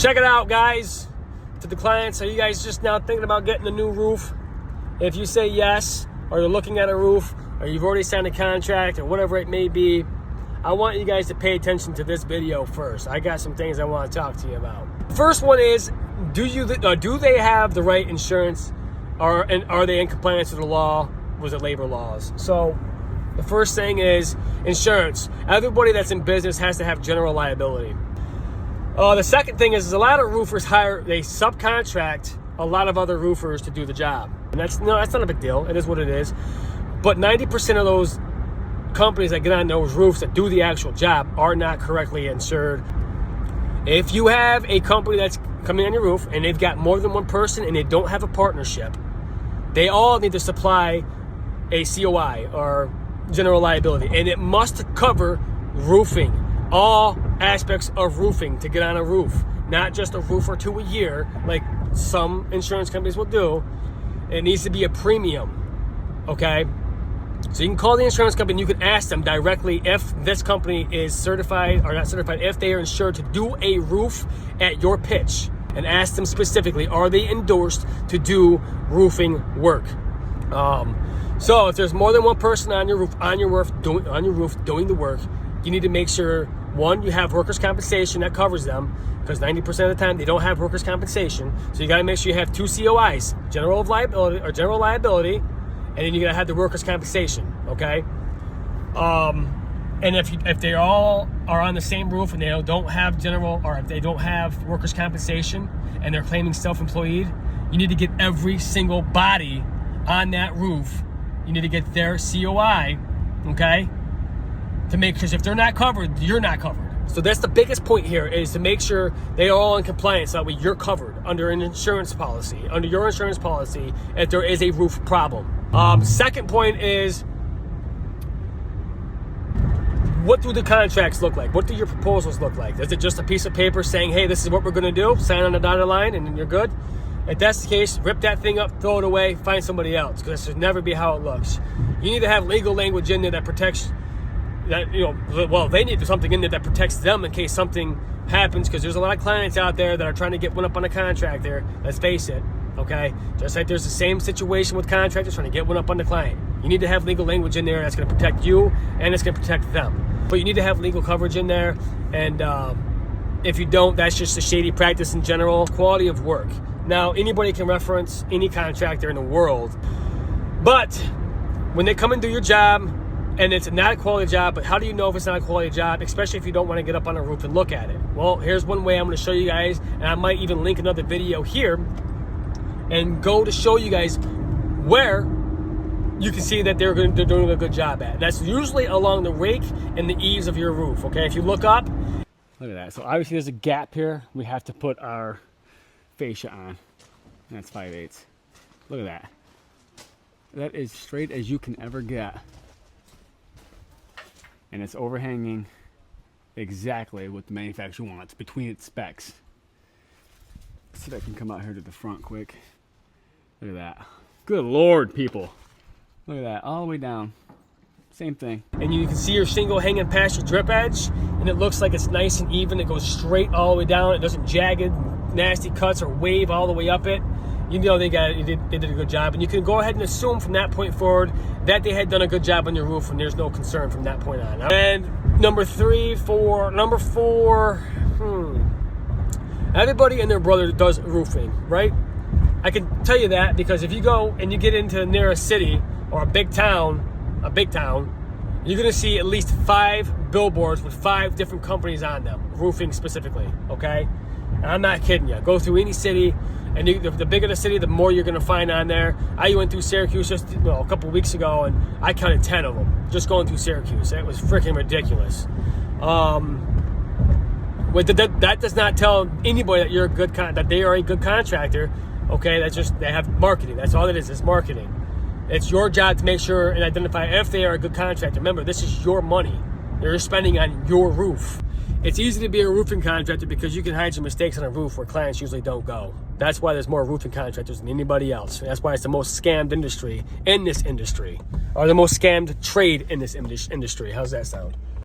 Check it out, guys. To the clients, are you guys just now thinking about getting a new roof? If you say yes, or you're looking at a roof, or you've already signed a contract, or whatever it may be, I want you guys to pay attention to this video first. I got some things I want to talk to you about. First one is, do they have the right insurance, and are they in compliance with the law, with the labor laws? So the first thing is insurance. Everybody that's in business has to have general liability. The second thing is a lot of roofers they subcontract a lot of other roofers to do the job. And that's not a big deal. It is what it is. But 90% of those companies that get on those roofs that do the actual job are not correctly insured. If you have a company that's coming on your roof and they've got more than one person and they don't have a partnership, they all need to supply a COI or general liability, and it must cover roofing, all aspects of roofing to get on a roof, not just a roof or two a year like some insurance companies will do. It needs to be a premium, okay? So you can call the insurance company and you can ask them directly if this company is certified or not certified, if they are insured to do a roof at your pitch, and ask them specifically, are they endorsed to do roofing work? So if there's more than one person on your roof doing the work, you need to make sure, one, you have workers' compensation that covers them, because 90% of the time they don't have workers' compensation. So you got to make sure you have two COIs, general liability, and then you got to have the workers' compensation, okay? And if they all are on the same roof and they don't have general, or if they don't have workers' compensation and they're claiming self-employed, you need to get every single body on that roof. You need to get their COI, okay? To make, because if they're not covered, you're not covered. So that's the biggest point here, is to make sure they are all in compliance. That way you're covered under your insurance policy, if there is a roof problem. Second point is, what do the contracts look like? What do your proposals look like? Is it just a piece of paper saying, hey, this is what we're going to do, sign on the dotted line, and then you're good? If that's the case, rip that thing up, throw it away, find somebody else, because that should never be how it looks. You need to have legal language in there that protects that, they need something in there that protects them in case something happens, because there's a lot of clients out there that are trying to get one up on a contractor. Let's face it, okay? Just like there's the same situation with contractors trying to get one up on the client. You need to have legal language in there that's going to protect you and it's going to protect them. But you need to have legal coverage in there, and if you don't, that's just a shady practice in general. Quality of work. Now, anybody can reference any contractor in the world, but when they come and do your job, and it's not a quality job, but how do you know if it's not a quality job, especially if you don't want to get up on a roof and look at it? Well, here's one way I'm going to show you guys, and I might even link another video here and go to show you guys where you can see that they're doing a good job at. That's usually along the rake and the eaves of your roof, okay? If you look up, look at that. So obviously there's a gap here. We have to put our fascia on. That's 5/8. Look at that. That is straight as you can ever get. And it's overhanging exactly what the manufacturer wants between its specs. Let's see if I can come out here to the front quick. Look at that. Good Lord, people. Look at that, all the way down. Same thing. And you can see your shingle hanging past your drip edge, and it looks like it's nice and even. It goes straight all the way down. It doesn't jagged, nasty cuts or wave all the way up it. You know they did a good job, and you can go ahead and assume from that point forward that they had done a good job on your roof, and there's no concern from that point on. And number four, everybody and their brother does roofing, right? I can tell you that because if you go and you get into near a city or a big town, you're gonna see at least 5 billboards with 5 different companies on them, roofing specifically, okay? And I'm not kidding you. Go through any city, and the bigger the city, the more you're going to find on there. I went through Syracuse just a couple weeks ago, and I counted 10 of them just going through Syracuse. It was freaking ridiculous. That does not tell anybody that you're that they are a good contractor. Okay, that's just, they have marketing. That's all it is. It's marketing. It's your job to make sure and identify if they are a good contractor. Remember, this is your money. You're spending on your roof. It's easy to be a roofing contractor because you can hide your mistakes on a roof where clients usually don't go. That's why there's more roofing contractors than anybody else. That's why it's the most scammed industry in this industry, or the most scammed trade in this industry. How's that sound?